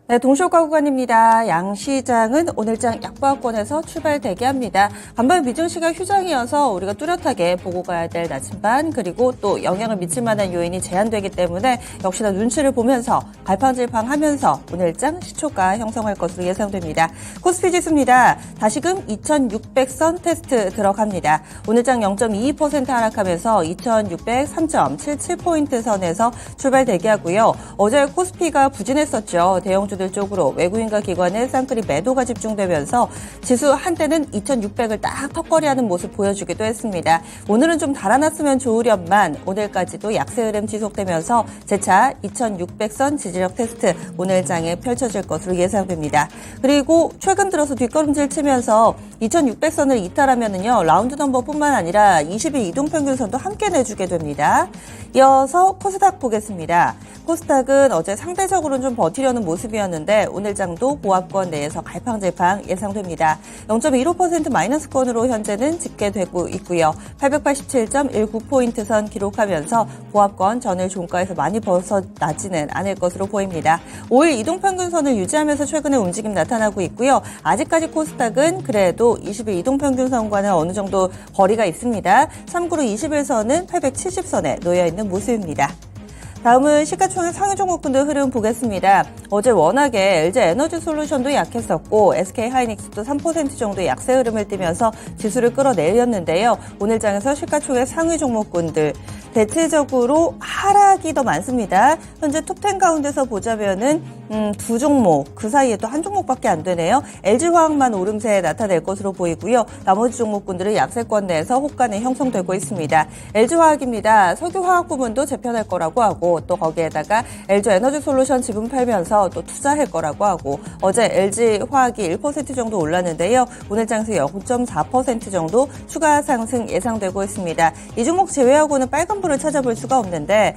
네, 동ሾ가구간입니다. 양시장은 오늘장 약보합권에서 출발 대기합니다. 반면 미증시가 휴장이어서 우리가 뚜렷하게 보고 가야 될 나침반, 그리고 또 영향을 미칠 만한 요인이 제한되기 때문에 역시나 눈치를 보면서 갈팡질팡하면서 오늘장 시초가 형성할 것으로 예상됩니다. 코스피 지수입니다. 다시금 2600선 테스트 들어갑니다. 오늘장 0.22% 하락하면서 2603.77포인트 선에서 출발 대기하고요. 어제 코스피가 부진했었죠. 대형주들 쪽으로 외국인과 기관의 쌍끌이 매도가 집중되면서 지수 한때는 2600을 딱 턱걸이하는 모습 보여주기도 했습니다. 오늘은 좀 달아났으면 좋으련만 오늘까지도 약세 흐름 지속되면서 재차 2600선 지지력 테스트 오늘장에 펼쳐질 것으로 예상됩니다. 그리고 최근 들어서 뒷걸음질 치면서 2600선을 이탈하면은요, 라운드 넘버뿐만 아니라 20일 이동평균선도 함께 내주게 됩니다. 이어서 코스닥 보겠습니다. 코스닥은 어제 상대적으로는 좀 버티려는 모습이었는데 오늘장도 보합권 내에서 갈팡질팡 예상됩니다. 0.15% 마이너스권으로 현재는 집계되고 있고요. 887.19포인트 선 기록하면서 보합권 전일 종가에서 많이 벗어나지는 않을 것으로 보입니다. 5일 이동평균선을 유지하면서 최근에 움직임 나타나고 있고요. 아직까지 코스닥은 그래도 20일 이동평균선과는 어느 정도 거리가 있습니다. 참고로 21선은 870선에 놓여있는 모습입니다. 다음은 시가총액 상위 종목군들 흐름 보겠습니다. 어제 워낙에 LG에너지솔루션도 약했었고 SK하이닉스도 3% 정도의 약세 흐름을 띠면서 지수를 끌어내렸는데요. 오늘 장에서 시가총액 상위 종목군들 대체적으로 하락이 더 많습니다. 현재 톱10 가운데서 보자면은 두 종목, 그 사이에 또 한 종목밖에 안 되네요. LG화학만 오름세 나타낼 것으로 보이고요. 나머지 종목군들은 약세권 내에서 호가는 형성되고 있습니다. LG화학입니다. 석유화학 부문도 재편할 거라고 하고 또 거기에다가 LG에너지솔루션 지분 팔면서 또 투자할 거라고 하고 어제 LG화학이 1% 정도 올랐는데요. 오늘 장에서 0.4% 정도 추가 상승 예상되고 있습니다. 이 종목 제외하고는 빨간불을 찾아볼 수가 없는데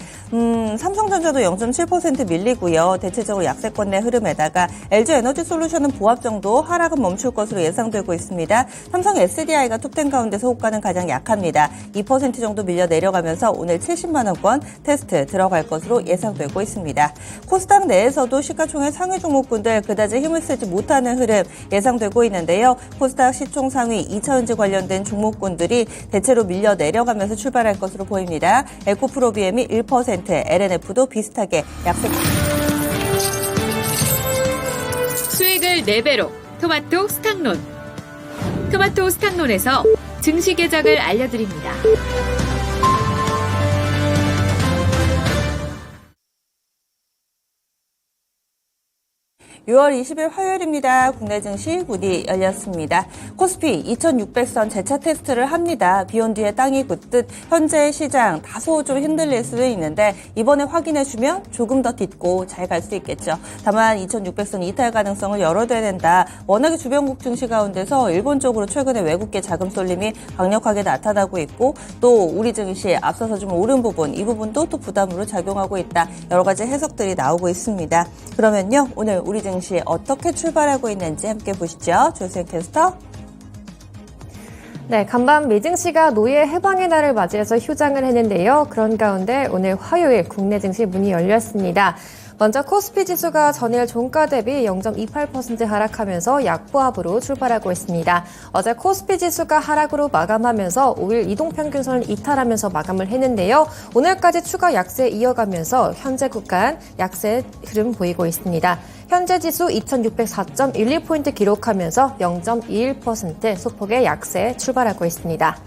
삼성전자도 0.7% 밀리고요. 대체적으로 약세권 내 흐름에다가 LG에너지솔루션은 보합 정도 하락은 멈출 것으로 예상되고 있습니다. 삼성 SDI가 톱10 가운데서 호가는 가장 약합니다. 2% 정도 밀려 내려가면서 오늘 70만 원권 테스트 들어갈 것으로 예상되고 있습니다. 코스닥 내에서도 시가총액 상위 종목군들 그다지 힘을 쓰지 못하는 흐름 예상되고 있는데요. 코스닥 시총 상위 2차전지 관련된 종목군들이 대체로 밀려 내려가면서 출발할 것으로 보입니다. 에코프로비엠이 1%, LNF도 비슷하게 약세. 수익을 4배로 토마토 스탁론. 토마토 스탁론에서 증시 계작을 알려드립니다. 6월 20일 화요일입니다. 국내 증시 문이 열렸습니다. 코스피 2600선 재차 테스트를 합니다. 비온 뒤에 땅이 굳듯 현재 시장 다소 좀 흔들릴 수도 있는데 이번에 확인해주면 조금 더 딛고 잘 갈 수 있겠죠. 다만 2600선 이탈 가능성을 열어둬야 된다. 워낙에 주변국 증시 가운데서 일본 쪽으로 최근에 외국계 자금 쏠림이 강력하게 나타나고 있고 또 우리 증시 앞서서 좀 오른 부분, 이 부분도 또 부담으로 작용하고 있다. 여러 가지 해석들이 나오고 있습니다. 그러면요, 오늘 우리 증시 어떻게 출발하고 있는지 함께 보시죠. 조수영 캐스터. 네, 간밤 미증시가 노예 해방의 날을 맞이해서 휴장을 했는데요. 그런 가운데 오늘 화요일 국내 증시 문이 열렸습니다. 먼저 코스피 지수가 전일 종가 대비 0.28% 하락하면서 약보합으로 출발하고 있습니다. 어제 코스피 지수가 하락으로 마감하면서 5일 이동평균선을 이탈하면서 마감을 했는데요. 오늘까지 추가 약세 이어가면서 현재 구간 약세 흐름 보이고 있습니다. 현재 지수 2604.12포인트 기록하면서 0.21% 소폭의 약세 출발하고 있습니다.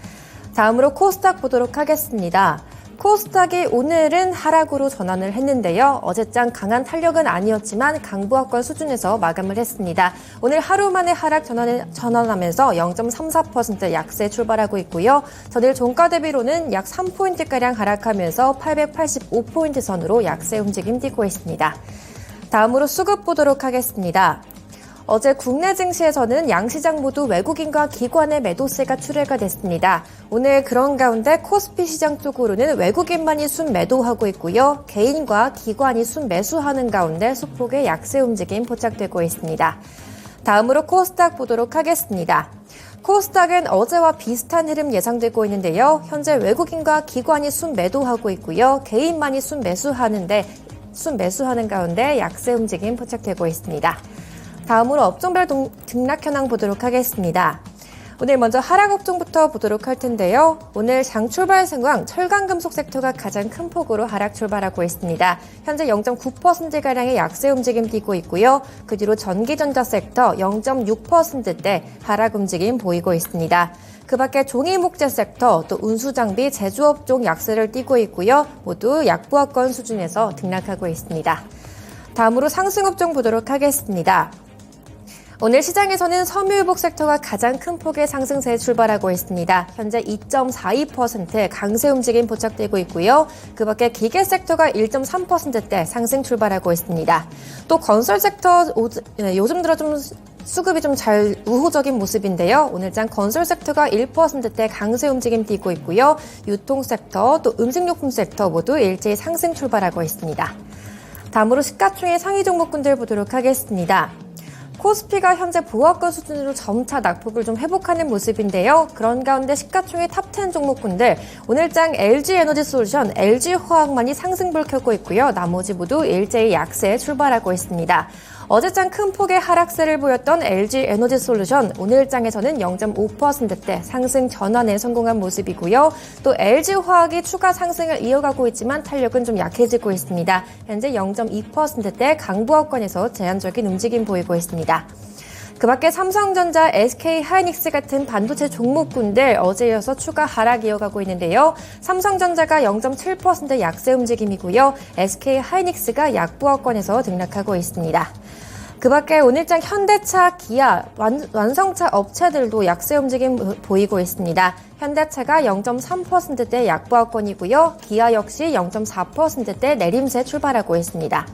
다음으로 코스닥 보도록 하겠습니다. 코스닥이 오늘은 하락으로 전환을 했는데요. 어제장 강한 탄력은 아니었지만 강보합권 수준에서 마감을 했습니다. 오늘 하루 만에 하락 전환하면서 0.34% 약세 출발하고 있고요. 전일 종가 대비로는 약 3포인트가량 하락하면서 885포인트 선으로 약세 움직임 띄고 있습니다. 다음으로 수급 보도록 하겠습니다. 어제 국내 증시에서는 양시장 모두 외국인과 기관의 매도세가 출회가 됐습니다. 오늘 그런 가운데 코스피 시장 쪽으로는 외국인만이 순매도하고 있고요. 개인과 기관이 순매수하는 가운데 소폭의 약세 움직임 포착되고 있습니다. 다음으로 코스닥 보도록 하겠습니다. 코스닥은 어제와 비슷한 흐름 예상되고 있는데요. 현재 외국인과 기관이 순매도하고 있고요. 개인만이 순매수하는데 매수하는 가운데 약세 움직임 포착되고 있습니다. 다음으로 업종별 등락 현황 보도록 하겠습니다. 오늘 먼저 하락 업종부터 보도록 할 텐데요. 오늘 장 출발 상황 철강금속 섹터가 가장 큰 폭으로 하락 출발하고 있습니다. 현재 0.9%가량의 약세 움직임 띄고 있고요. 그 뒤로 전기전자 섹터 0.6%대 하락 움직임 보이고 있습니다. 그 밖에 종이목재 섹터, 또 운수장비, 제조업종 약세를 띄고 있고요. 모두 약보합권 수준에서 등락하고 있습니다. 다음으로 상승업종 보도록 하겠습니다. 오늘 시장에서는 섬유유복 섹터가 가장 큰 폭의 상승세에 출발하고 있습니다. 현재 2.42% 강세 움직임 포착되고 있고요. 그 밖에 기계 섹터가 1.3%대 상승 출발하고 있습니다. 또 건설 섹터 요즘 들어 좀 수급이 좀 잘 우호적인 모습인데요. 오늘장 건설 섹터가 1%대 강세 움직임 띄고 있고요. 유통 섹터, 또 음식료품 섹터 모두 일제히 상승 출발하고 있습니다. 다음으로 시가총액 상위 종목군들 보도록 하겠습니다. 코스피가 현재 보합권 수준으로 점차 낙폭을 좀 회복하는 모습인데요. 그런 가운데 시가총액 탑10 종목군들 오늘장 LG에너지솔루션, LG화학만이 상승불 켜고 있고요. 나머지 모두 일제히 약세에 출발하고 있습니다. 어제장 큰 폭의 하락세를 보였던 LG에너지솔루션 오늘장에서는 0.5%대 상승 전환에 성공한 모습이고요. 또 LG화학이 추가 상승을 이어가고 있지만 탄력은 좀 약해지고 있습니다. 현재 0.2%대 강보합권에서 제한적인 움직임 보이고 있습니다. 그 밖에 삼성전자, SK하이닉스 같은 반도체 종목군들 어제 이어서 추가 하락 이어가고 있는데요. 삼성전자가 0.7% 약세 움직임이고요. SK하이닉스가 약보합권에서 등락하고 있습니다. 그 밖에 오늘장 현대차, 기아, 완성차 업체들도 약세 움직임 보이고 있습니다. 현대차가 0.3%대 약보합권이고요. 기아 역시 0.4%대 내림세 출발하고 있습니다.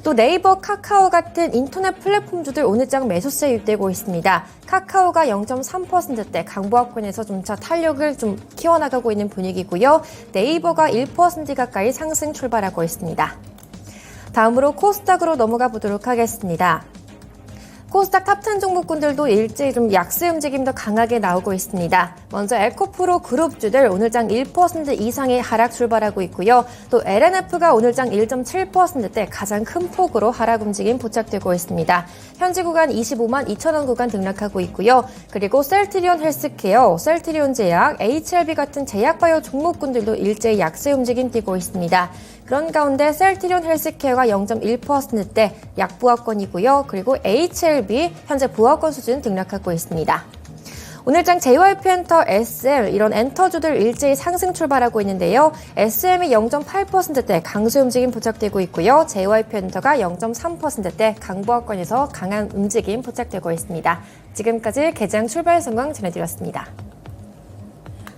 또 네이버, 카카오 같은 인터넷 플랫폼주들 오늘장 매수세 유입되고 있습니다. 카카오가 0.3%대 강보합권에서 점차 탄력을 좀 키워나가고 있는 분위기고요. 네이버가 1% 가까이 상승 출발하고 있습니다. 다음으로 코스닥으로 넘어가 보도록 하겠습니다. 코스닥 탑10 종목군들도 일제히 좀 약세 움직임 더 강하게 나오고 있습니다. 먼저 에코프로 그룹주들 오늘장 1% 이상의 하락 출발하고 있고요. 또 LNF가 오늘장 1.7%대 가장 큰 폭으로 하락 움직임 포착되고 있습니다. 현지 구간 25만 2천 원 구간 등락하고 있고요. 그리고 셀트리온 헬스케어, 셀트리온 제약, HLB 같은 제약바이오 종목군들도 일제히 약세 움직임 띄고 있습니다. 그런 가운데 셀트리온 헬스케어가 0.1%대 약보합권이고요. 그리고 HLB 현재 보합권 수준 등락하고 있습니다. 오늘장 JYP엔터, SM 이런 엔터주들 일제히 상승 출발하고 있는데요. SM이 0.8%대 강세 움직임 포착되고 있고요. JYP엔터가 0.3%대 강보합권에서 강한 움직임 포착되고 있습니다. 지금까지 개장 출발 상황 전해드렸습니다.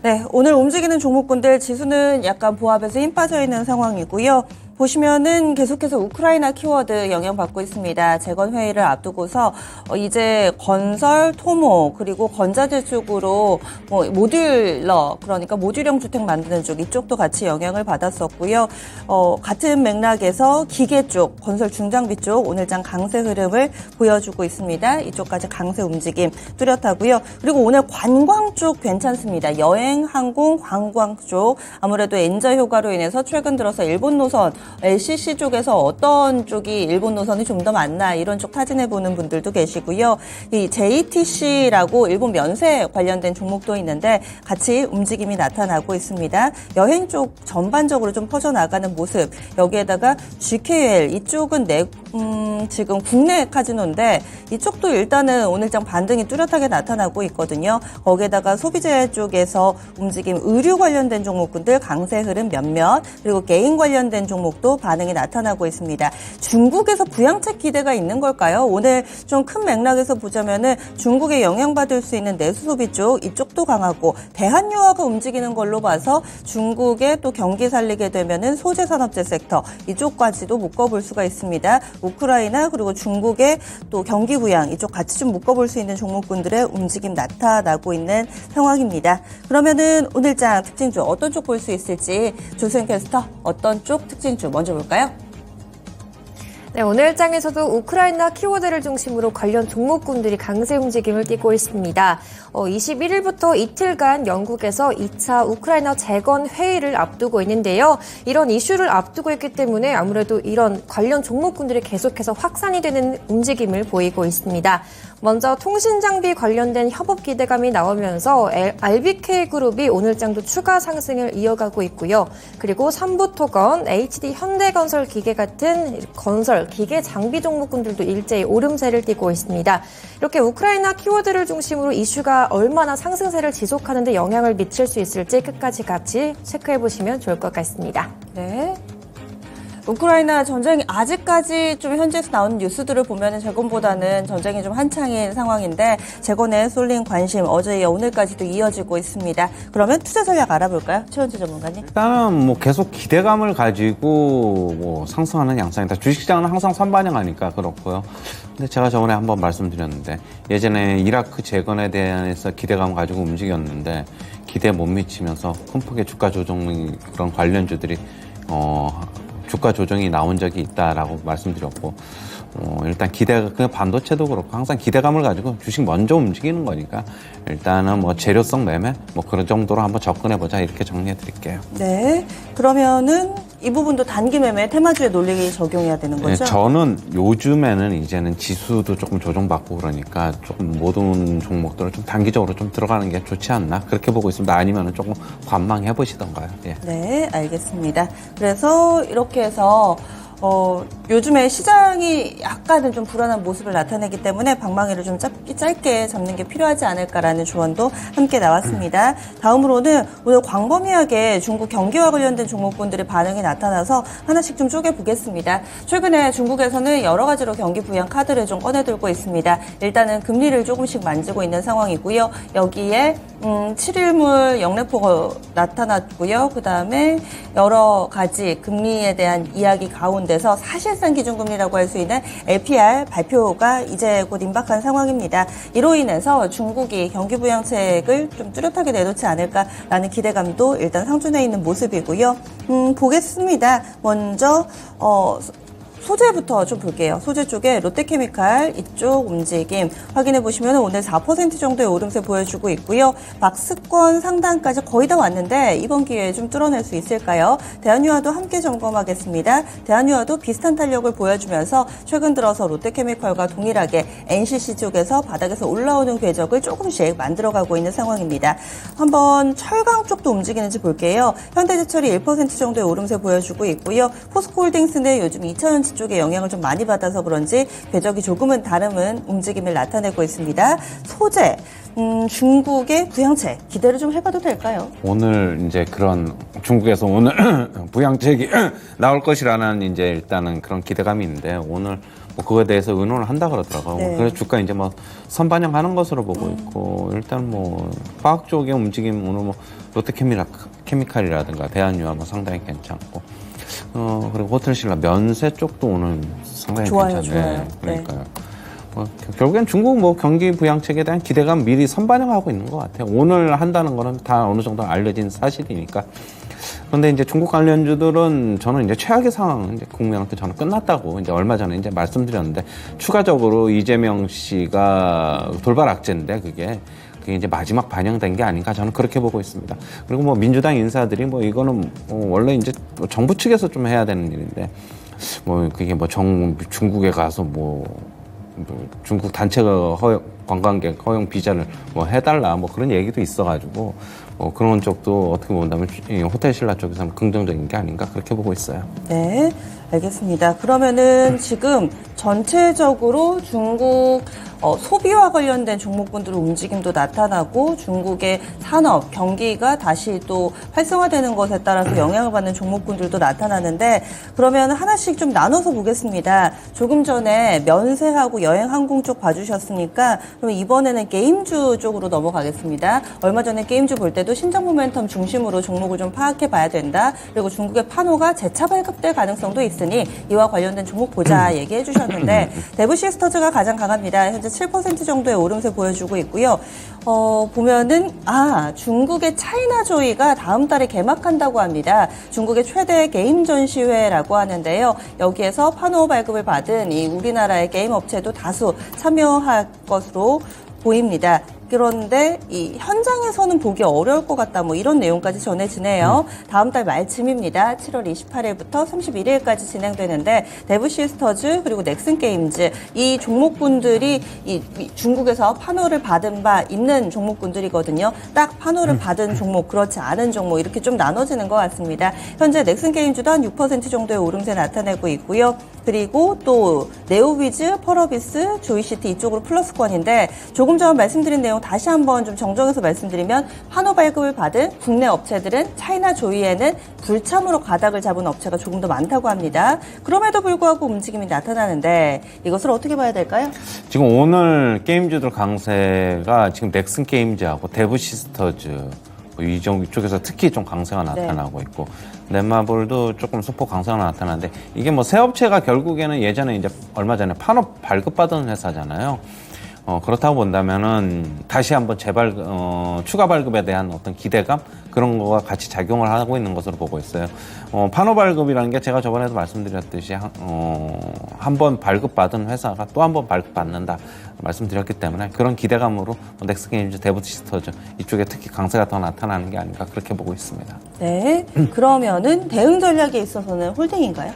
네, 오늘 움직이는 종목군들 지수는 약간 보합에서 힘 빠져 있는 상황이고요. 보시면은 계속해서 우크라이나 키워드 영향받고 있습니다. 재건 회의를 앞두고서 이제 건설, 토목 그리고 건자재 쪽으로 모듈러 그러니까 모듈형 주택 만드는 쪽 이쪽도 같이 영향을 받았었고요. 같은 맥락에서 기계 쪽, 건설 중장비 쪽 오늘장 강세 흐름을 보여주고 있습니다. 이쪽까지 강세 움직임 뚜렷하고요. 그리고 오늘 관광 쪽 괜찮습니다. 여행, 항공, 관광 쪽 아무래도 엔저 효과로 인해서 최근 들어서 일본 노선 LCC 쪽에서 어떤 쪽이 일본 노선이 좀 더 많나 이런 쪽 타진해보는 분들도 계시고요. 이 JTC라고 일본 면세 관련된 종목도 있는데 같이 움직임이 나타나고 있습니다. 여행 쪽 전반적으로 좀 퍼져나가는 모습 여기에다가 GKL 이쪽은 지금 국내 카지노인데 이쪽도 일단은 오늘장 반등이 뚜렷하게 나타나고 있거든요. 거기에다가 소비재 쪽에서 움직임 의류 관련된 종목군들 강세 흐름 몇몇 그리고 개인 관련된 종목도 반응이 나타나고 있습니다. 중국에서 부양책 기대가 있는 걸까요? 오늘 좀 큰 맥락에서 보자면은 중국에 영향받을 수 있는 내수 소비 쪽 이쪽도 강하고 대한유화가 움직이는 걸로 봐서 중국의 또 경기 살리게 되면은 소재 산업재 섹터 이쪽까지도 묶어볼 수가 있습니다. 우크라이나 그리고 중국의 또 경기 부양 이쪽 같이 좀 묶어볼 수 있는 종목군들의 움직임 나타나고 있는 상황입니다. 그러면은 오늘장 특징주 어떤 쪽 볼 수 있을지 조수영 캐스터 어떤 쪽 특징주 먼저 볼까요? 네, 오늘 장에서도 우크라이나 키워드를 중심으로 관련 종목군들이 강세 움직임을 띠고 있습니다. 21일부터 이틀간 영국에서 2차 우크라이나 재건 회의를 앞두고 있는데요. 이런 이슈를 앞두고 있기 때문에 아무래도 이런 관련 종목군들이 계속해서 확산이 되는 움직임을 보이고 있습니다. 먼저 통신장비 관련된 협업 기대감이 나오면서 RBK그룹이 오늘 장도 추가 상승을 이어가고 있고요. 그리고 삼부토건, HD 현대건설 기계 같은 건설, 기계 장비 종목군들도 일제히 오름세를 띠고 있습니다. 이렇게 우크라이나 키워드를 중심으로 이슈가 얼마나 상승세를 지속하는 데 영향을 미칠 수 있을지 끝까지 같이 체크해보시면 좋을 것 같습니다. 네. 우크라이나 전쟁이 아직까지 좀 현지에서 나오는 뉴스들을 보면 재건보다는 전쟁이 좀 한창인 상황인데 재건에 쏠린 관심 어제 이어 오늘까지도 이어지고 있습니다. 그러면 투자 전략 알아볼까요? 최원주 전문가님. 일단은 뭐 계속 기대감을 가지고 뭐 상승하는 양상이다. 주식시장은 항상 선반영하니까 그렇고요. 근데 제가 저번에 한번 말씀드렸는데 예전에 이라크 재건에 대해서 기대감 가지고 움직였는데 기대에 못 미치면서 큰 폭의 주가 조정 그런 관련주들이 주가 조정이 나온 적이 있다라고 말씀드렸고, 일단 그냥 반도체도 그렇고 항상 기대감을 가지고 주식 먼저 움직이는 거니까 일단은 뭐 재료성 매매 뭐 그런 정도로 한번 접근해보자 이렇게 정리해 드릴게요. 네. 그러면은 이 부분도 단기 매매 테마주의 논리 적용해야 되는 거죠? 네, 저는 요즘에는 이제는 지수도 조금 조정받고 그러니까 조금 모든 종목들을 좀 단기적으로 좀 들어가는 게 좋지 않나 그렇게 보고 있습니다. 아니면은 조금 관망해 보시던가요. 예. 네, 알겠습니다. 그래서 이렇게 해서 요즘에 시장이 약간은 좀 불안한 모습을 나타내기 때문에 방망이를 좀 짧게 잡는 게 필요하지 않을까라는 조언도 함께 나왔습니다. 다음으로는 오늘 광범위하게 중국 경기와 관련된 종목군들의 반응이 나타나서 하나씩 좀 쪼개보겠습니다. 최근에 중국에서는 여러 가지로 경기 부양 카드를 좀 꺼내들고 있습니다. 일단은 금리를 조금씩 만지고 있는 상황이고요. 여기에 7일물 영래포가 나타났고요. 그다음에 여러 가지 금리에 대한 이야기 가운데서 사실상 기준금리라고 할 수 있는 LPR 발표가 이제 곧 임박한 상황입니다. 이로 인해서 중국이 경기 부양책을 좀 뚜렷하게 내놓지 않을까라는 기대감도 일단 상존해 있는 모습이고요. 보겠습니다. 먼저 소재부터 좀 볼게요. 소재 쪽에 롯데케미칼 이쪽 움직임 확인해 보시면 오늘 4% 정도의 오름세 보여주고 있고요. 박스권 상단까지 거의 다 왔는데 이번 기회에 좀 뚫어낼 수 있을까요? 대한유화도 함께 점검하겠습니다. 대한유화도 비슷한 탄력을 보여주면서 최근 들어서 롯데케미칼과 동일하게 NCC 쪽에서 바닥에서 올라오는 궤적을 조금씩 만들어가고 있는 상황입니다. 한번 철강 쪽도 움직이는지 볼게요. 현대제철이 1% 정도의 오름세 보여주고 있고요. 포스코홀딩스는 요즘 2차전지 쪽에 영향을 좀 많이 받아서 그런지 궤적이 조금은 다른 움직임을 나타내고 있습니다. 소재, 중국의 부양책 기대를 좀 해봐도 될까요? 오늘 이제 그런 중국에서 오늘 부양책이 나올 것이라는 이제 일단은 그런 기대감이 있는데 오늘 뭐 그거에 대해서 의논을 한다 그러더라고요. 네. 그래서 주가 이제 뭐 선반영하는 것으로 보고 있고 일단 뭐 화학 쪽의 움직임 오늘 뭐 롯데케미칼이라든가 대한유화 뭐 상당히 괜찮고 그리고 호텔신라 면세 쪽도 오늘 상당히 좋아요, 괜찮아요. 좋아요. 네, 그러니까요. 결국엔 중국 뭐 경기 부양책에 대한 기대감 미리 선반영하고 있는 것 같아요. 오늘 한다는 거는 다 어느 정도 알려진 사실이니까. 그런데 이제 중국 관련주들은 저는 이제 최악의 상황, 이제 국민한테 저는 끝났다고 이제 얼마 전에 이제 말씀드렸는데 추가적으로 이재명 씨가 돌발 악재인데 그게 이제 마지막 반영된 게 아닌가 저는 그렇게 보고 있습니다. 그리고 뭐 민주당 인사들이 뭐 이거는 원래 이제 정부 측에서 좀 해야 되는 일인데 뭐 그게 뭐 중국에 가서 뭐 중국 단체가 관광객 허용 비자를 뭐 해달라 뭐 그런 얘기도 있어가지고 그런 쪽도 어떻게 본다면 호텔신라 쪽에서는 긍정적인 게 아닌가 그렇게 보고 있어요. 네, 알겠습니다. 그러면은 지금 전체적으로 중국 소비와 관련된 종목군들의 움직임도 나타나고 중국의 산업, 경기가 다시 또 활성화되는 것에 따라서 영향을 받는 종목군들도 나타나는데 그러면 하나씩 좀 나눠서 보겠습니다. 조금 전에 면세하고 여행 항공 쪽 봐주셨으니까 그럼 이번에는 게임주 쪽으로 넘어가겠습니다. 얼마 전에 게임주 볼 때도 경우에도 신장 모멘텀 중심으로 종목을 좀 파악해 봐야 된다. 그리고 중국의 판호가 재차 발급될 가능성도 있으니 이와 관련된 종목 보자 얘기해 주셨는데 데브시스터즈가 가장 강합니다. 현재 7% 정도의 오름세 보여주고 있고요. 보면은 중국의 차이나조이가 다음 달에 개막한다고 합니다. 중국의 최대 게임 전시회라고 하는데요. 여기에서 판호 발급을 받은 이 우리나라의 게임 업체도 다수 참여할 것으로 보입니다. 그런데 이 현장에서는 보기 어려울 것 같다 뭐 이런 내용까지 전해지네요. 다음 달 말쯤입니다. 7월 28일부터 31일까지 진행되는데 데브시스터즈 그리고 넥슨게임즈 이 종목군들이 이 중국에서 판호를 받은 바 있는 종목군들이거든요. 딱 판호를 받은 종목 그렇지 않은 종목 이렇게 좀 나눠지는 것 같습니다. 현재 넥슨게임즈도 한 6% 정도의 오름세 나타내고 있고요. 그리고 또 네오비즈, 펄어비스, 조이시티 이쪽으로 플러스권인데 조금 전 말씀드린 내용 다시 한번 좀 정정해서 말씀드리면 판호 발급을 받은 국내 업체들은 차이나 조이에는 불참으로 가닥을 잡은 업체가 조금 더 많다고 합니다. 그럼에도 불구하고 움직임이 나타나는데 이것을 어떻게 봐야 될까요? 지금 오늘 게임주들 강세가 지금 넥슨 게임즈하고 데브시스터즈 이쪽에서 특히 좀 강세가 나타나고 있고 넷마블도 조금 소폭 강세가 나타나는데 이게 뭐 새 업체가 결국에는 예전에 이제 얼마 전에 판호 발급받은 회사잖아요. 그렇다고 본다면은 다시 한번 추가 발급에 대한 어떤 기대감 그런 거가 같이 작용을 하고 있는 것으로 보고 있어요. 판호 발급이라는 게 제가 저번에도 말씀드렸듯이 한 번 발급받은 회사가 또 한 번 발급받는다 말씀드렸기 때문에 그런 기대감으로 넥슨게임즈, 데브시스터즈 이쪽에 특히 강세가 더 나타나는 게 아닌가 그렇게 보고 있습니다. 네, 그러면은 대응 전략에 있어서는 홀딩인가요?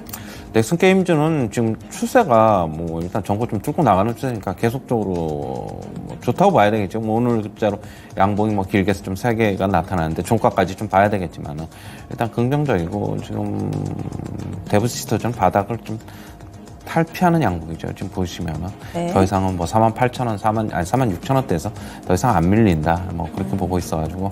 넥슨게임즈는 지금 추세가 뭐 일단 전고 좀 뚫고 나가는 추세니까 계속적으로 뭐 좋다고 봐야 되겠죠. 뭐 오늘 글자로 양봉이 뭐 길게서 좀 세게가 나타나는데 종가까지 좀 봐야 되겠지만은 일단 긍정적이고 지금 데브시스터즈는 바닥을 좀 탈피하는 양국이죠. 지금 보시면은 네. 더 이상은 뭐 48,000원, 46,000원대에서 더 이상 안 밀린다. 뭐 그렇게 보고 있어가지고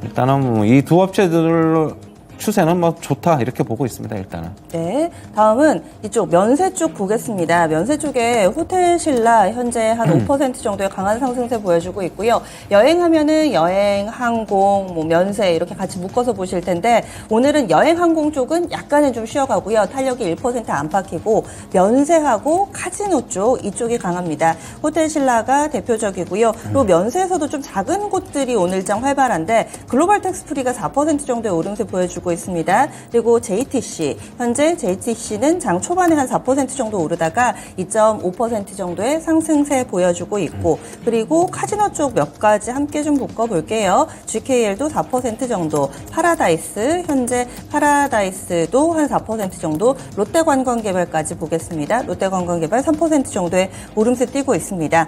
일단은 뭐 이 두 업체들 추세는 뭐 좋다 이렇게 보고 있습니다. 일단은. 네, 다음은 이쪽 면세 쪽 보겠습니다. 면세 쪽에 호텔신라 현재 한 5% 정도의 강한 상승세 보여주고 있고요. 여행하면은 여행, 항공, 뭐 면세 이렇게 같이 묶어서 보실 텐데 오늘은 여행, 항공 쪽은 약간은 좀 쉬어가고요. 탄력이 1% 안팎이고 면세하고 카지노 쪽 이쪽이 강합니다. 호텔신라가 대표적이고요. 그리고 면세에서도 좀 작은 곳들이 오늘장 활발한데 글로벌 텍스프리가 4% 정도의 오름세 보여주고 있습니다. 그리고 JTC, 현재 JTC는 장 초반에 한 4% 정도 오르다가 2.5% 정도의 상승세 보여주고 있고 그리고 카지노 쪽 몇 가지 함께 좀 묶어볼게요. GKL도 4% 정도, 파라다이스, 현재 파라다이스도 한 4% 정도, 롯데관광개발까지 보겠습니다. 롯데관광개발 3% 정도의 오름세 띄고 있습니다.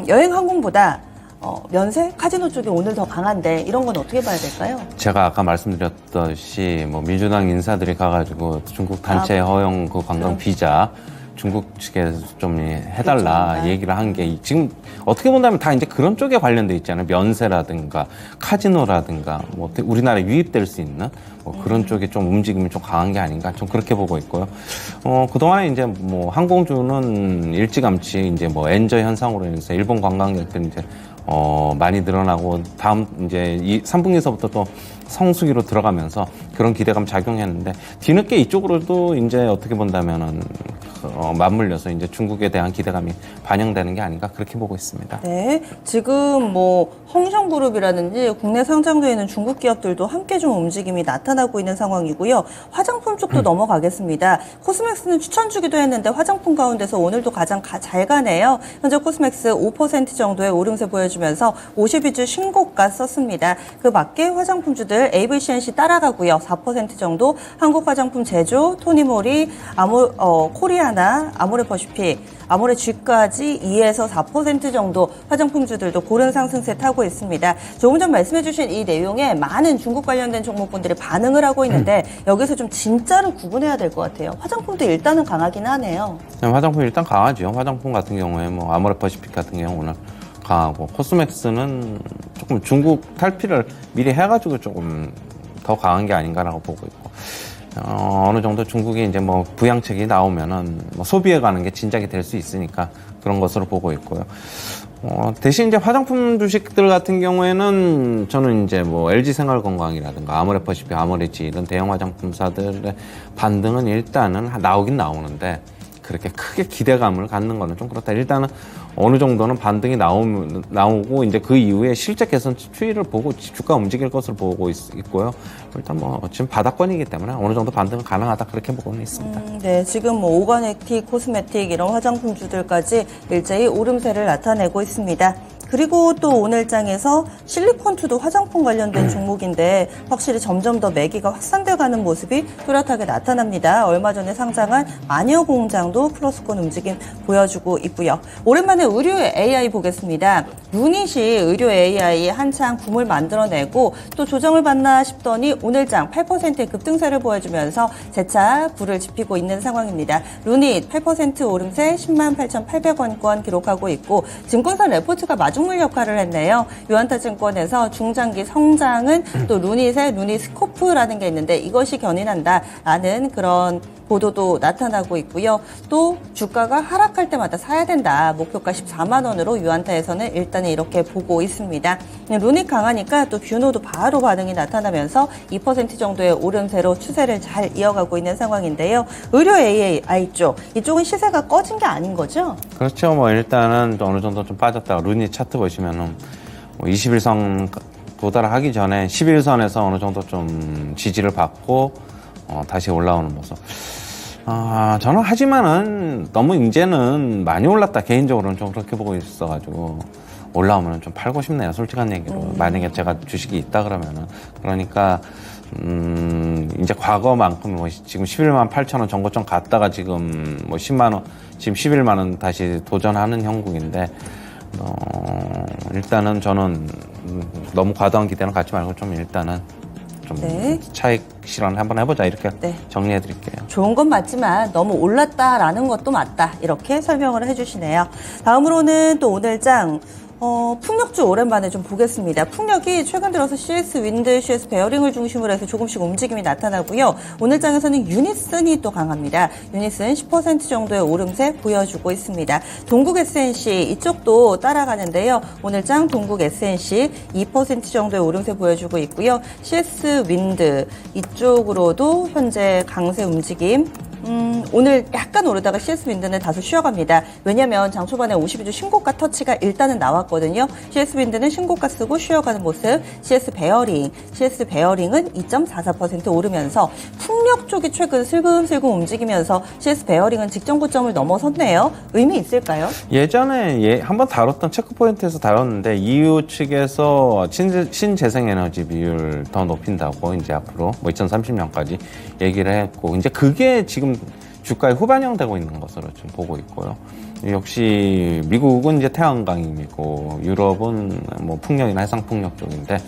여행항공보다 면세, 카지노 쪽이 오늘 더 강한데 이런 건 어떻게 봐야 될까요? 제가 아까 말씀드렸듯이 뭐 민주당 인사들이 가가지고 중국 단체 허용 그 관광 비자 중국 측에서 좀 해달라 얘기를 한 게 지금 어떻게 본다면 다 이제 그런 쪽에 관련돼 있잖아요. 면세라든가 카지노라든가 뭐 우리나라에 유입될 수 있는 뭐 그런 쪽에 좀 움직임이 좀 강한 게 아닌가 좀 그렇게 보고 있고요. 그동안에 이제 뭐 항공주는 일찌감치 이제 뭐 엔저 현상으로 인해서 일본 관광객들이 이제 많이 늘어나고 다음 이제 3분기에서부터 또 성수기로 들어가면서 그런 기대감 작용했는데 뒤늦게 이쪽으로도 이제 어떻게 본다면은 맞물려서 이제 중국에 대한 기대감이 반영되는 게 아닌가 그렇게 보고 있습니다. 네, 지금 뭐 홍성그룹이라든지 국내 상장되어 있는 중국 기업들도 함께 좀 움직임이 나타나고 있는 상황이고요. 화장품 쪽도 넘어가겠습니다. 코스맥스는 추천 주기도 했는데 화장품 가운데서 오늘도 가장 잘 가네요. 현재 코스맥스 5% 정도의 오름세 보여주면서 50위주 신고가 썼습니다. 그 밖에 화장품주들 AVCNC 따라가고요. 4% 정도, 한국 화장품 제조, 토니모리, 코리아나, 아모레퍼시픽, 아모레G까지 2에서 4% 정도 화장품주들도 고른 상승세 타고 있습니다. 조금 전 말씀해주신 이 내용에 많은 중국 관련된 종목분들이 반응을 하고 있는데 여기서 좀 진짜로 구분해야 될 것 같아요. 화장품도 일단은 강하긴 하네요. 화장품 일단 강하죠. 화장품 같은 경우에 뭐 아모레퍼시픽 같은 경우 오늘 강하고 코스맥스는 조금 중국 탈피를 미리 해가지고 조금 더 강한 게 아닌가라고 보고 있고 어느 정도 중국이 이제 뭐 부양책이 나오면은 뭐 소비에 가는 게 진작이 될 수 있으니까 그런 것으로 보고 있고요. 대신 이제 화장품 주식들 같은 경우에는 저는 이제 뭐 LG생활건강이라든가 아모레퍼시픽, 아모레지 이런 대형 화장품사들의 반등은 일단은 나오긴 나오는데 그렇게 크게 기대감을 갖는 거는 좀 그렇다. 일단은 어느 정도는 반등이 나오고 이제 그 이후에 실제 개선 추이를 보고 주가 움직일 것으로 보고 있고요. 일단 뭐 지금 바닥권이기 때문에 어느 정도 반등은 가능하다 그렇게 보고는 있습니다. 네, 지금 뭐 오가닉틱, 코스메틱 이런 화장품주들까지 일제히 오름세를 나타내고 있습니다. 그리고 또 오늘 장에서 실리콘투도 화장품 관련된 종목인데 확실히 점점 더 매기가 확산돼가는 모습이 뚜렷하게 나타납니다. 얼마 전에 상장한 마녀공장도 플러스권 움직임 보여주고 있고요. 오랜만에 의류 AI 보겠습니다. 루닛이 의류 AI 한창 붐을 만들어내고 또 조정을 받나 싶더니 오늘 장 8%의 급등세를 보여주면서 재차 불을 지피고 있는 상황입니다. 루닛 8% 오름세 108,800원권 기록하고 있고 증권사 레포트가 마중물 역할을 했네요. 유한타증권에서 중장기 성장은 또 루닛의 루닛스코프라는 게 있는데 이것이 견인한다라는 그런 보도도 나타나고 있고요. 또 주가가 하락할 때마다 사야 된다. 목표가 14만 원으로 유한타에서는 일단은 이렇게 보고 있습니다. 루닛 강하니까 또 뷰노도 바로 반응이 나타나면서 2% 정도의 오름세로 추세를 잘 이어가고 있는 상황인데요. 의료 AI 쪽 이쪽은 시세가 꺼진 게 아닌 거죠? 그렇죠. 뭐 일단은 어느 정도 좀 빠졌다가 루닛 차트 보시면은 뭐 21선 도달하기 전에 11선에서 어느 정도 좀 지지를 받고 다시 올라오는 모습. 저는 하지만은 너무 이제는 많이 올랐다 개인적으로는 좀 그렇게 보고 있어가지고 올라오면 좀 팔고 싶네요. 솔직한 얘기로. 만약에 제가 주식이 있다 그러면은. 그러니까 이제 과거만큼 뭐 지금 11만 8천 원 정고점 갔다가 지금 뭐 10만 원, 지금 11만 원 다시 도전하는 형국인데 일단은 저는 너무 과도한 기대는 갖지 말고 좀 일단은 좀 네. 차익 실현 한번 해보자 이렇게 네. 정리해 드릴게요. 좋은 건 맞지만 너무 올랐다라는 것도 맞다. 이렇게 설명을 해주시네요. 다음으로는 또 오늘 장 풍력주 오랜만에 좀 보겠습니다. 풍력이 최근 들어서 CS 윈드, CS 베어링을 중심으로 해서 조금씩 움직임이 나타나고요. 오늘 장에서는 유니슨이 또 강합니다. 유니슨 10% 정도의 오름세 보여주고 있습니다. 동국 SNC 이쪽도 따라가는데요. 오늘 장 동국 SNC 2% 정도의 오름세 보여주고 있고요. CS 윈드 이쪽으로도 현재 강세 움직임 오늘 약간 오르다가 CS 윈드는 다소 쉬어갑니다. 왜냐하면 장 초반에 52주 신고가 터치가 일단은 나왔거든요. CS 윈드는 신고가 쓰고 쉬어가는 모습. CS 베어링은 2.44% 오르면서 풍력 쪽이 최근 슬금슬금 움직이면서 CS 베어링은 직전 고점을 넘어섰네요. 의미 있을까요? 예전에 한번 다뤘던 체크포인트에서 다뤘는데 EU 측에서 신재생에너지 비율 더 높인다고 이제 앞으로 뭐 2030년까지 얘기를 했고 이제 그게 지금 주가에 후반영되고 있는 것으로 좀 보고 있고요. 역시 미국은 이제 태양광이고 유럽은 뭐 풍력이나 해상풍력 쪽인데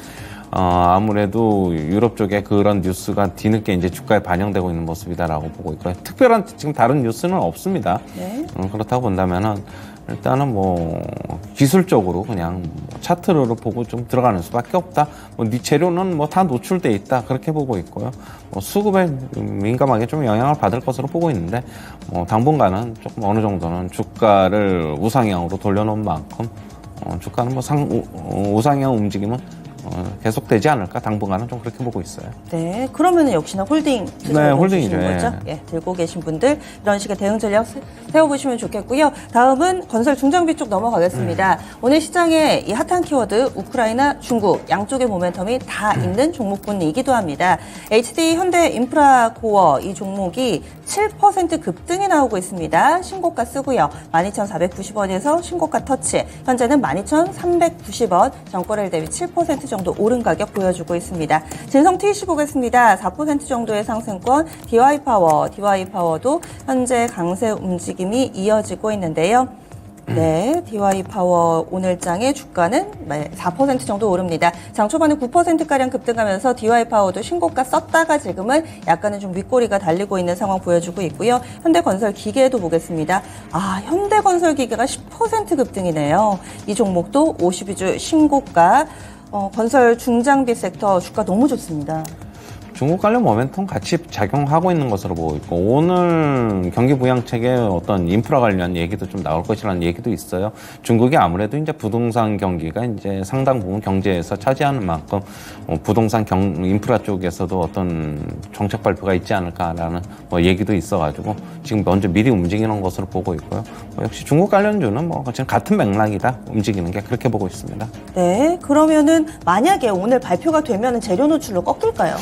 아무래도 유럽 쪽에 그런 뉴스가 뒤늦게 이제 주가에 반영되고 있는 모습이다라고 보고 있고요. 특별한 지금 다른 뉴스는 없습니다. 네. 그렇다고 본다면은 일단은 뭐 기술적으로 그냥 차트를 보고 좀 들어가는 수밖에 없다. 뭐 재료는 뭐 다 노출돼 있다 그렇게 보고 있고요. 뭐 수급에 민감하게 좀 영향을 받을 것으로 보고 있는데 뭐 당분간은 조금 어느 정도는 주가를 우상향으로 돌려놓은 만큼 주가는 뭐 우상향 움직임은 계속되지 않을까 당분간은 좀 그렇게 보고 있어요. 네, 그러면은 역시나 홀딩 네, 홀딩이죠. 거죠? 예, 들고 계신 분들 이런 식의 대응 전략 세워보시면 좋겠고요. 다음은 건설 중장비 쪽 넘어가겠습니다. 오늘 시장에 이 핫한 키워드 우크라이나, 중국 양쪽의 모멘텀이 다 있는 종목군이기도 합니다. HD 현대 인프라코어 이 종목이 7% 급등이 나오고 있습니다. 신고가 쓰고요. 12,490원에서 신고가 터치. 현재는 12,390원. 전거래일 대비 7% 정도 오른 가격 보여주고 있습니다. 진성 TC 보겠습니다. 4% 정도의 상승권. DY파워도 현재 강세 움직임이 이어지고 있는데요. 네, DY파워 오늘 장의 주가는 4% 정도 오릅니다. 장 초반에 9%가량 급등하면서 DY파워도 신고가 썼다가 지금은 약간은 좀 윗꼬리가 달리고 있는 상황 보여주고 있고요. 현대건설기계도 보겠습니다. 현대건설기계가 10% 급등이네요. 이 종목도 52주 신고가 건설 중장비 섹터 주가 너무 좋습니다. 중국 관련 모멘텀 같이 작용하고 있는 것으로 보고 있고, 오늘 경기 부양책에 어떤 인프라 관련 얘기도 좀 나올 것이라는 얘기도 있어요. 중국이 아무래도 이제 부동산 경기가 이제 상당 부분 경제에서 차지하는 만큼 부동산 인프라 쪽에서도 어떤 정책 발표가 있지 않을까라는 뭐 얘기도 있어가지고 지금 먼저 미리 움직이는 것으로 보고 있고요. 역시 중국 관련주는 뭐 지금 같은 맥락이다 움직이는 게, 그렇게 보고 있습니다. 네, 그러면은 만약에 오늘 발표가 되면 재료 노출로 꺾일까요?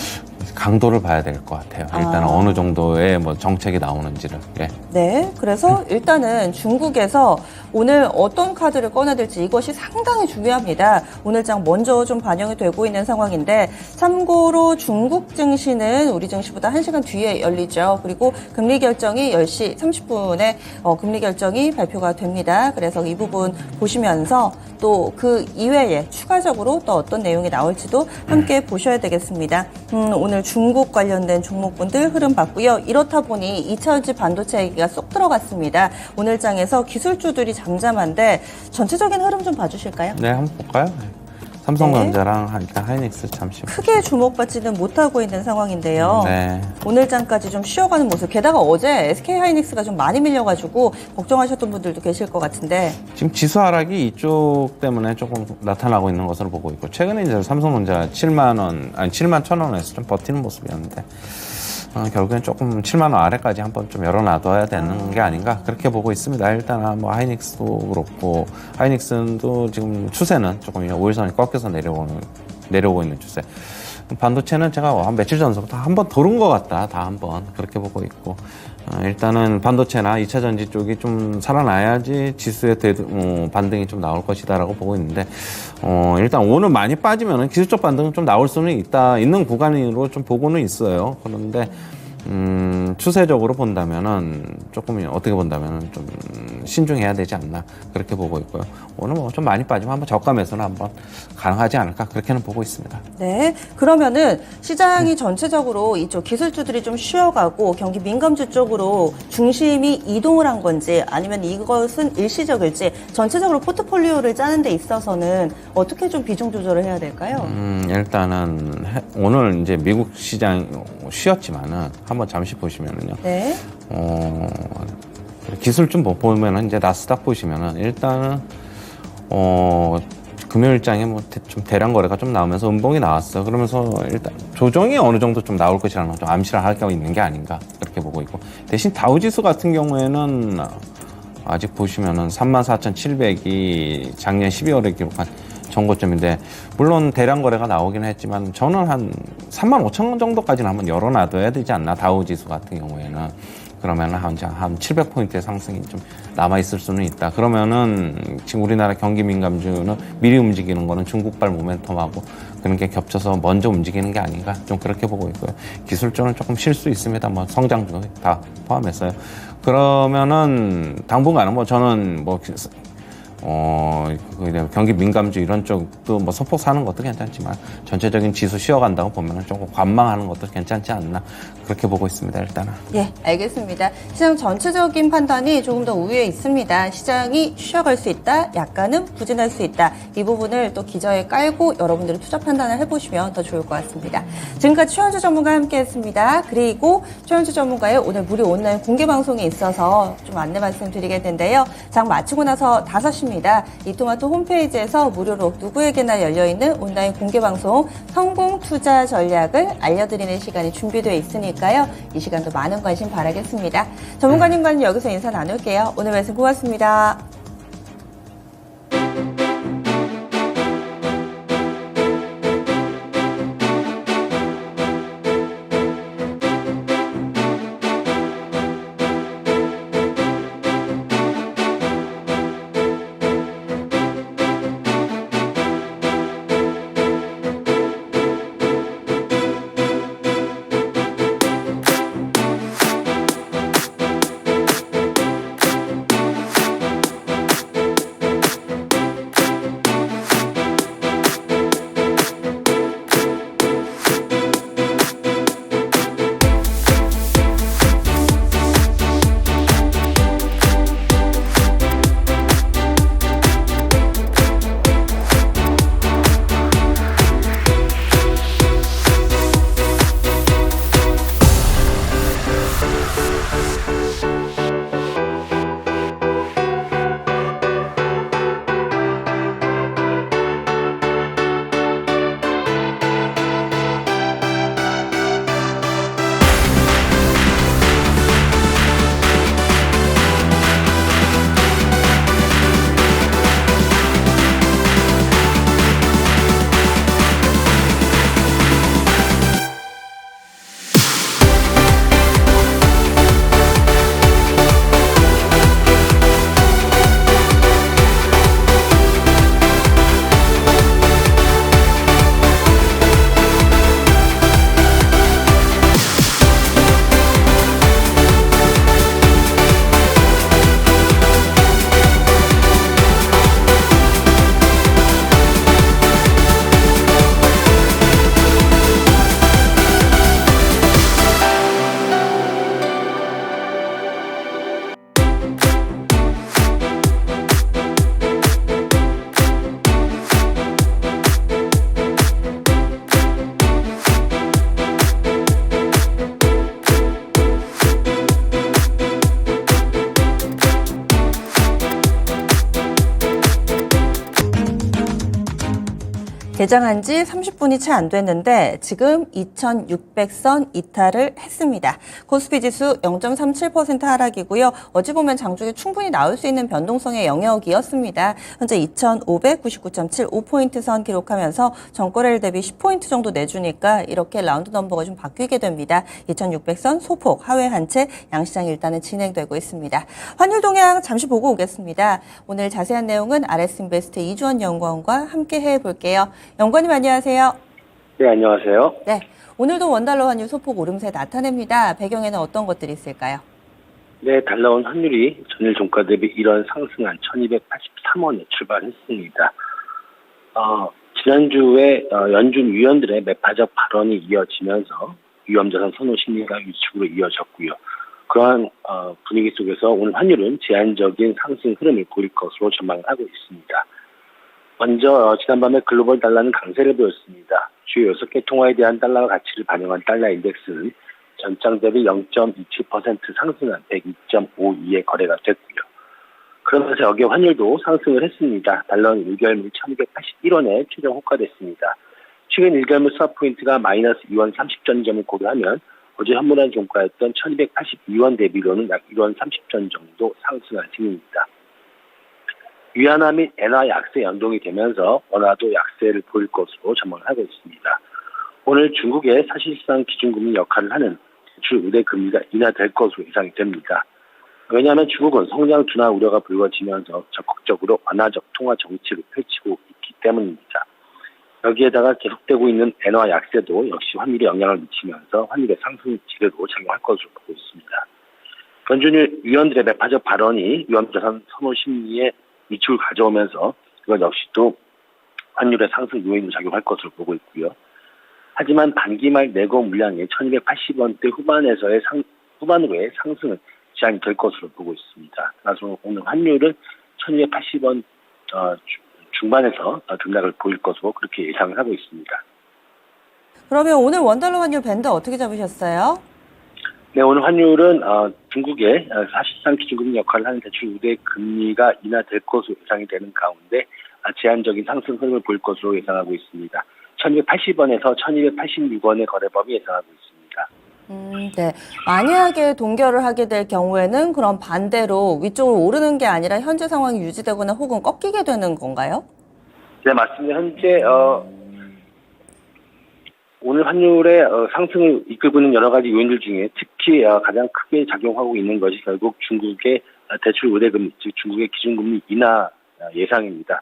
강도를 봐야 될 것 같아요. 일단 어느 정도의 뭐 정책이 나오는지를. 예. 네, 그래서 일단은 중국에서 오늘 어떤 카드를 꺼내야 될지 이것이 상당히 중요합니다. 오늘장 먼저 좀 반영이 되고 있는 상황인데, 참고로 중국 증시는 우리 증시보다 1시간 뒤에 열리죠. 그리고 금리 결정이 10시 30분에 금리 결정이 발표가 됩니다. 그래서 이 부분 보시면서 또 그 이외에 추가적으로 또 어떤 내용이 나올지도 함께 보셔야 되겠습니다. 오늘 중국 관련된 종목군들 흐름 봤고요. 이렇다 보니 2차전지 반도체 얘기가 쏙 들어갔습니다. 오늘 장에서 기술주들이 잠잠한데 전체적인 흐름 좀 봐주실까요? 네, 한번 볼까요? 삼성전자랑 일단 하이닉스 잠시. 크게 주목받지는 못하고 있는 상황인데요. 네. 오늘 장까지 좀 쉬어가는 모습. 게다가 어제 SK 하이닉스가 좀 많이 밀려가지고 걱정하셨던 분들도 계실 것 같은데. 지금 지수 하락이 이쪽 때문에 조금 나타나고 있는 것으로 보고 있고, 최근에 이제 삼성전자 7만 1,000원에서 좀 버티는 모습이었는데, 결국엔 조금 7만 원 아래까지 한번 좀 열어놔둬야 되는 게 아닌가, 그렇게 보고 있습니다. 일단 뭐 하이닉스도 그렇고, 하이닉스도 지금 추세는 조금 5일선이 꺾여서 내려오고 있는 추세. 반도체는 제가 한 며칠 전부터 한번 도른 것 같다, 다 한번 그렇게 보고 있고, 일단은 반도체나 2차 전지 쪽이 좀 살아나야지 지수의 반등이 좀 나올 것이다라고 보고 있는데, 일단 오늘 많이 빠지면은 기술적 반등은 좀 나올 수는 있는 구간으로 좀 보고는 있어요. 그런데 추세적으로 본다면은 조금 어떻게 본다면은 좀 신중해야 되지 않나, 그렇게 보고 있고요. 오늘 뭐 좀 많이 빠지면 한번 저가 매수는 한번 가능하지 않을까, 그렇게는 보고 있습니다. 네, 그러면은 시장이 전체적으로 이쪽 기술주들이 좀 쉬어가고 경기 민감주 쪽으로 중심이 이동을 한 건지, 아니면 이것은 일시적일지, 전체적으로 포트폴리오를 짜는 데 있어서는 어떻게 좀 비중 조절을 해야 될까요? 일단은 오늘 이제 미국 시장 쉬었지만은 한번 잠시 보시면은요. 네. 기술 좀 보면은 이제 나스닥 보시면은 일단은 금요일장에 뭐 좀 대량 거래가 좀 나오면서 음봉이 나왔어요. 그러면서 일단 조정이 어느 정도 좀 나올 것이라는 걸 좀 암시를 하고 있는 게 아닌가, 그렇게 보고 있고, 대신 다우지수 같은 경우에는 아직 보시면은 34,700이 작년 12월에 기록한 정고점인데, 물론 대량 거래가 나오긴 했지만 저는 한 35,000원 정도까지는 한번 열어놔둬야 되지 않나, 다우지수 같은 경우에는. 그러면 한 700포인트의 상승이 좀 남아있을 수는 있다. 그러면은 지금 우리나라 경기 민감주는 미리 움직이는 거는 중국발 모멘텀하고 그런 게 겹쳐서 먼저 움직이는 게 아닌가, 좀 그렇게 보고 있고요. 기술주는 조금 쉴 수 있습니다. 뭐 성장주 다 포함해서요. 그러면은 당분간은 뭐 저는 뭐 경기 민감주 이런 쪽도 뭐 소폭 사는 것도 괜찮지만, 전체적인 지수 쉬어간다고 보면은 조금 관망하는 것도 괜찮지 않나, 그렇게 보고 있습니다. 일단은. 예, 알겠습니다. 시장 전체적인 판단이 조금 더 우위에 있습니다. 시장이 쉬어갈 수 있다, 약간은 부진할 수 있다. 이 부분을 또 기저에 깔고 여러분들이 투자 판단을 해보시면 더 좋을 것 같습니다. 지금까지 최현주 전문가와 함께했습니다. 그리고 최현주 전문가의 오늘 무료 온라인 공개 방송이 있어서 좀 안내 말씀드리게 된데요. 장 마치고 나서 5시입니다. 이토마토 홈페이지에서 무료로 누구에게나 열려있는 온라인 공개방송 성공 투자 전략을 알려드리는 시간이 준비되어 있으니까요. 이 시간도 많은 관심 바라겠습니다. 전문가님과는 여기서 인사 나눌게요. 오늘 말씀 고맙습니다. 개장한 지 30분이 채 안 됐는데 지금 2,600선 이탈을 했습니다. 코스피 지수 0.37% 하락이고요. 어찌 보면 장중에 충분히 나올 수 있는 변동성의 영역이었습니다. 현재 2,599.75포인트 선 기록하면서 전거래일 대비 10포인트 정도 내주니까 이렇게 라운드 넘버가 좀 바뀌게 됩니다. 2,600선 소폭 하회 한 채 양시장 일단은 진행되고 있습니다. 환율 동향 잠시 보고 오겠습니다. 오늘 자세한 내용은 RS인베스트 이주원 연구원과 함께 해볼게요. 연구원님 안녕하세요. 네, 안녕하세요. 네, 오늘도 원달러 환율 소폭 오름세 나타냅니다. 배경에는 어떤 것들이 있을까요? 네, 달러원 환율이 전일 종가 대비 1원 상승한 1283원에 출발했습니다. 지난주에 연준 위원들의 매파적 발언이 이어지면서 위험자산 선호 심리가 위축으로 이어졌고요. 그러한 분위기 속에서 오늘 환율은 제한적인 상승 흐름을 보일 것으로 전망하고 있습니다. 먼저 지난밤에 글로벌 달러는 강세를 보였습니다. 주요 6개 통화에 대한 달러 가치를 반영한 달러 인덱스는 전장 대비 0.27% 상승한 102.52에 거래가 됐고요. 그러면서 여기에 환율도 상승을 했습니다. 달러는 1개월물 1281원에 최종 호가됐습니다. 최근 1개월물 스왑 포인트가 마이너스 2원 30전점을 고려하면 어제 현물한 종가였던 1282원 대비로는 약 1원 30전 정도 상승한 셈입니다. 위안화 및 엔화 약세 연동이 되면서 원화도 약세를 보일 것으로 전망을 하고 있습니다. 오늘 중국의 사실상 기준금리 역할을 하는 대출 우대 금리가 인하될 것으로 예상이 됩니다. 왜냐하면 중국은 성장 둔화 우려가 불거지면서 적극적으로 완화적 통화 정책을 펼치고 있기 때문입니다. 여기에다가 계속되고 있는 엔화 약세도 역시 환율에 영향을 미치면서 환율의 상승 지대로 작용할 것으로 보고 있습니다. 연준 위원들의 매파적 발언이 위험자산 선호 심리에 위축을 가져오면서 이건 역시 또 환율의 상승 요인으로 작용할 것으로 보고 있고요. 하지만 반기말 내고 물량의 1280원대 후반으로의 상승은 제한이 될 것으로 보고 있습니다. 따라서 오늘 환율은 1280원 중반에서 등락을 보일 것으로 그렇게 예상을 하고 있습니다. 그러면 오늘 원달러 환율 밴드 어떻게 잡으셨어요? 네, 오늘 환율은 중국의 사실상 기준금리 역할을 하는 대출 우대 금리가 인하될 것으로 예상이 되는 가운데 제한적인 상승 흐름을 보일 것으로 예상하고 있습니다. 1280원에서 1286원의 거래 범위 예상하고 있습니다. 네. 만약에 동결을 하게 될 경우에는 그럼 반대로 위쪽으로 오르는 게 아니라 현재 상황이 유지되거나 혹은 꺾이게 되는 건가요? 네, 맞습니다. 현재 오늘 환율의 상승을 이끌고 있는 여러 가지 요인들 중에 특히 가장 크게 작용하고 있는 것이 결국 중국의 대출 우대금리, 즉 중국의 기준금리 인하 예상입니다.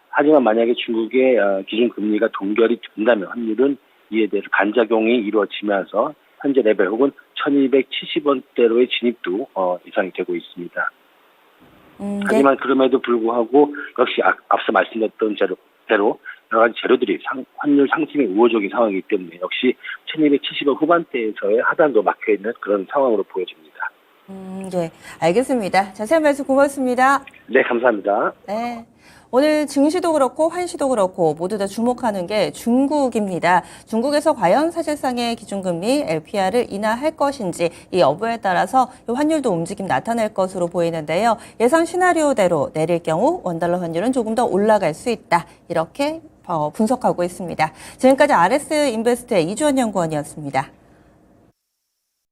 하지만 만약에 중국의 기준금리가 동결이 된다면 환율은 이에 대해서 반작용이 이루어지면서 현재 레벨 혹은 1270원대로의 진입도 예상이 되고 있습니다. 하지만 그럼에도 불구하고 역시 앞서 말씀드렸던 대로 여러 가지 재료들이 환율 상승의 우호적인 상황이기 때문에 역시 1270원 후반대에서의 하단도 막혀있는 그런 상황으로 보여집니다. 네, 알겠습니다. 자세한 말씀 고맙습니다. 네, 감사합니다. 네. 오늘 증시도 그렇고 환시도 그렇고 모두 다 주목하는 게 중국입니다. 중국에서 과연 사실상의 기준금리 LPR을 인하할 것인지 이 여부에 따라서 환율도 움직임 나타낼 것으로 보이는데요. 예상 시나리오대로 내릴 경우 원달러 환율은 조금 더 올라갈 수 있다. 이렇게 분석하고 있습니다. 지금까지 RS인베스트의 이주원 연구원이었습니다.